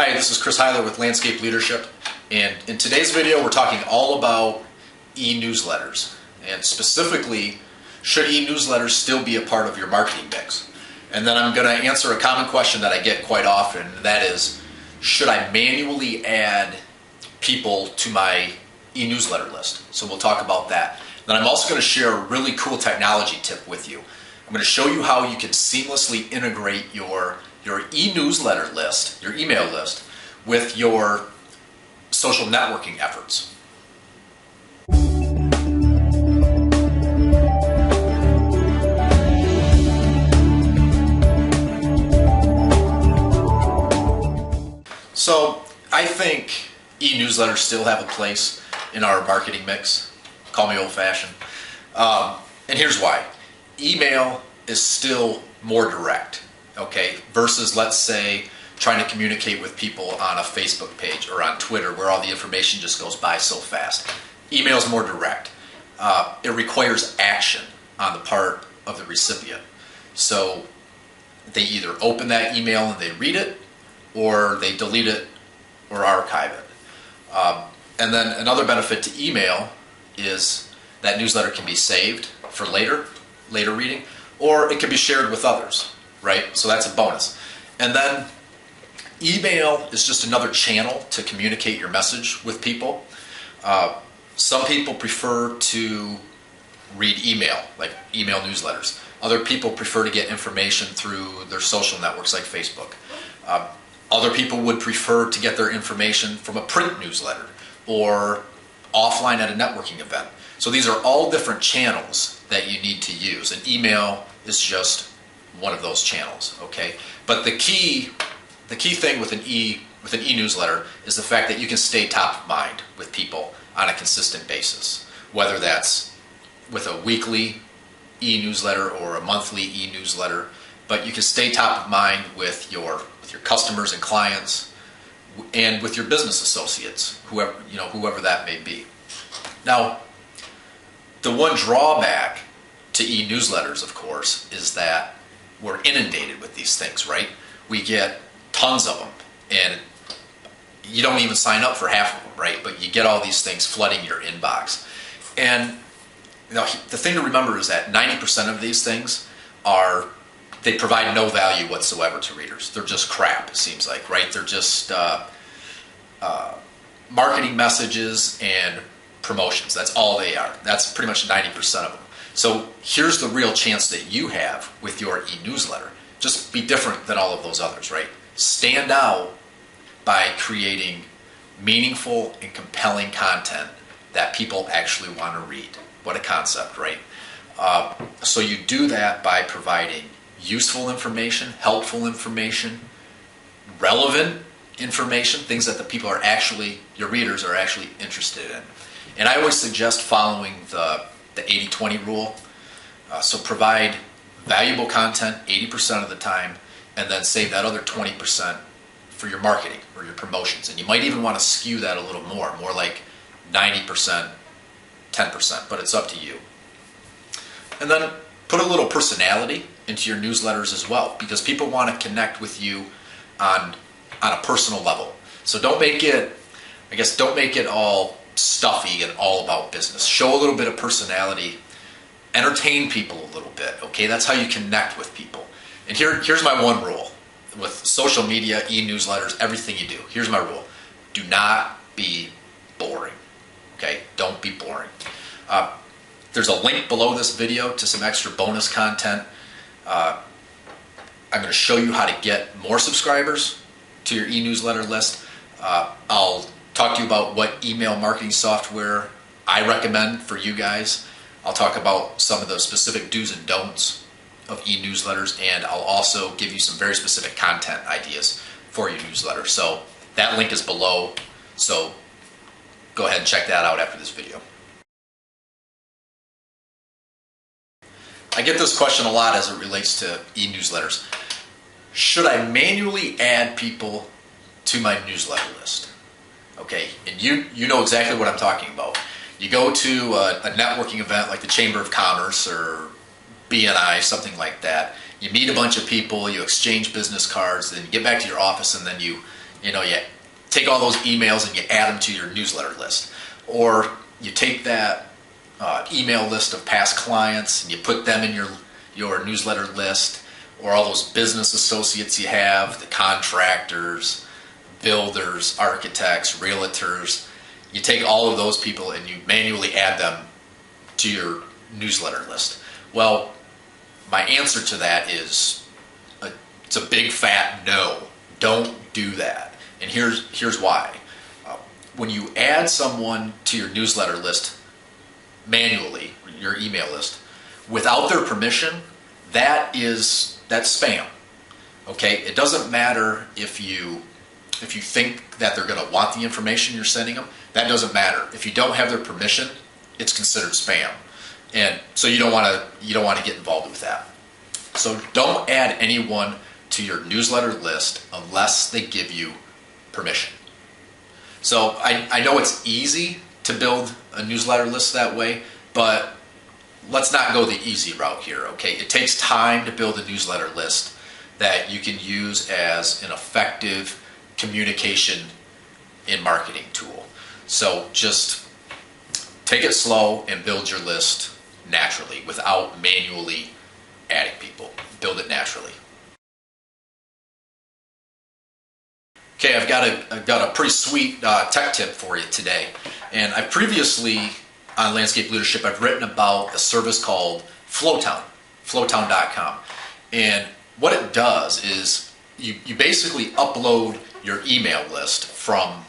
Hi, this is Chris Heiler with Landscape Leadership, and in today's video we're talking all about e-newsletters, and specifically, should e-newsletters still be a part of your marketing mix? And then I'm going to answer a common question that I get quite often, and that is, should I manually add people to my e-newsletter list? So we'll talk about that. Then I'm also going to share a really cool technology tip with you. I'm going to show you how you can seamlessly integrate your e-newsletter list, your email list, with your social networking efforts. So I think e-newsletters still have a place in our marketing mix. Call me old-fashioned. And here's why. Email is still more direct. Okay, versus, let's say, trying to communicate with people on a Facebook page or on Twitter where all the information just goes by so fast. Email is more direct. It requires action on the part of the recipient. So they either open that email and they read it, or they delete it or archive it. And then another benefit to email is that newsletter can be saved for later reading, or it can be shared with others. Right? So that's a bonus. And then email is just another channel to communicate your message with people. Some people prefer to read email, like email newsletters. Other people prefer to get information through their social networks like Facebook. Other people would prefer to get their information from a print newsletter or offline at a networking event. So these are all different channels that you need to use, and email is just one of those channels, okay? But the key thing with an e-newsletter is the fact that you can stay top of mind with people on a consistent basis, whether that's with a weekly e-newsletter or a monthly e-newsletter. But you can stay top of mind with your customers and clients, and with your business associates, whoever that may be. Now, the one drawback to e-newsletters, of course, is that we're inundated with these things, right? We get tons of them, and you don't even sign up for half of them, right? But you get all these things flooding your inbox. And the thing to remember is that 90% of these things they provide no value whatsoever to readers. They're just crap, it seems like, right? They're just marketing messages and promotions. That's all they are. That's pretty much 90% of them. So here's the real chance that you have with your e-newsletter. Just be different than all of those others, right? Stand out by creating meaningful and compelling content that people actually want to read. What a concept, right? So you do that by providing useful information, helpful information, relevant information, things that your readers are actually interested in. And I always suggest following the 80-20 rule. So provide valuable content 80% of the time, and then save that other 20% for your marketing or your promotions. And you might even want to skew that a little more like 90%, 10%, but it's up to you. And then put a little personality into your newsletters as well, because people want to connect with you on a personal level. So don't make it all stuffy and all about business. Show a little bit of personality. Entertain people a little bit, okay? That's how you connect with people. And here's my one rule with social media, e-newsletters, everything you do. Here's my rule. Do not be boring, okay? Don't be boring. There's a link below this video to some extra bonus content. I'm going to show you how to get more subscribers to your e-newsletter list. I'll talk to you about what email marketing software I recommend for you guys. I'll talk about some of the specific do's and don'ts of e-newsletters, and I'll also give you some very specific content ideas for your newsletter. So that link is below, so go ahead and check that out after this video. I get this question a lot as it relates to e-newsletters. Should I manually add people to my newsletter list? Okay, and you know exactly what I'm talking about. You go to a networking event like the Chamber of Commerce or BNI, something like that. You meet a bunch of people, you exchange business cards, then you get back to your office, and then you You take all those emails and you add them to your newsletter list. Or you take that email list of past clients and you put them in your newsletter list, or all those business associates you have, the contractors, builders, architects, realtors. You take all of those people and you manually add them to your newsletter list. Well, my answer to that is it's a big fat no. Don't do that. And here's why. When you add someone to your newsletter list manually, your email list, without their permission, that's spam. Okay? It doesn't matter if you think that they're going to want the information you're sending them. That doesn't matter. If you don't have their permission, it's considered spam. And so you don't want to get involved with that. So don't add anyone to your newsletter list unless they give you permission. So I know it's easy to build a newsletter list that way, but let's not go the easy route here, okay? It takes time to build a newsletter list that you can use as an effective communication in marketing tool. So just take it slow and build your list naturally without manually adding people. Build it naturally. Okay, I've got a pretty sweet tech tip for you today. And I previously, on Landscape Leadership, I've written about a service called Flowtown, flowtown.com. And what it does is you basically upload your email list from,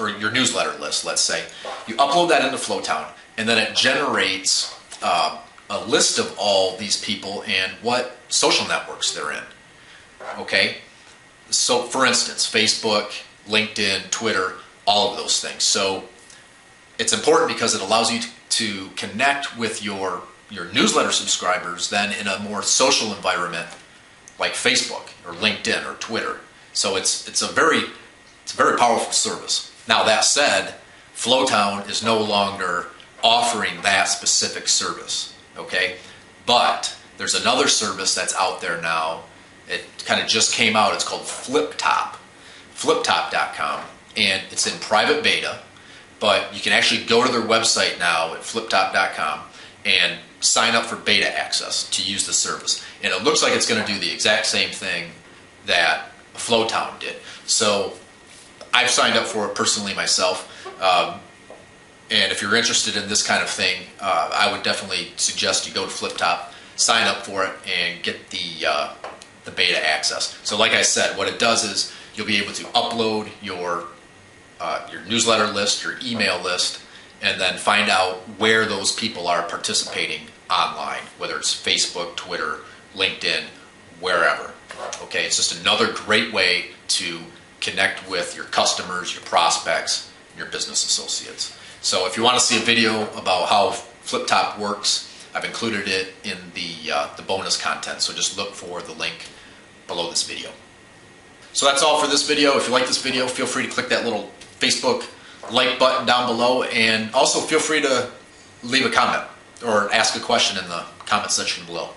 or your newsletter list, let's say. You upload that into Flowtown, and then it generates a list of all these people and what social networks they're in. Okay? So, for instance, Facebook, LinkedIn, Twitter, all of those things. So, it's important because it allows you to connect with your newsletter subscribers then in a more social environment like Facebook or LinkedIn or Twitter. So, it's a very powerful service. Now, that said, Flowtown is no longer offering that specific service. Okay? But there's another service that's out there now. It kind of just came out. It's called FlipTop, fliptop.com, and it's in private beta, but you can actually go to their website now at fliptop.com and sign up for beta access to use the service. And it looks like it's going to do the exact same thing that Flowtown did. So I've signed up for it personally myself, and if you're interested in this kind of thing, I would definitely suggest you go to FlipTop, sign up for it, and get the beta access. So like I said, what it does is you'll be able to upload your newsletter list, your email list, and then find out where those people are participating online, whether it's Facebook, Twitter, LinkedIn, wherever. Okay, it's just another great way to connect with your customers, your prospects, and your business associates. So if you want to see a video about how FlipTop works, I've included it in the bonus content, so just look for the link below this video. So that's all for this video. If you like this video, feel free to click that little Facebook like button down below, and also feel free to leave a comment or ask a question in the comment section below.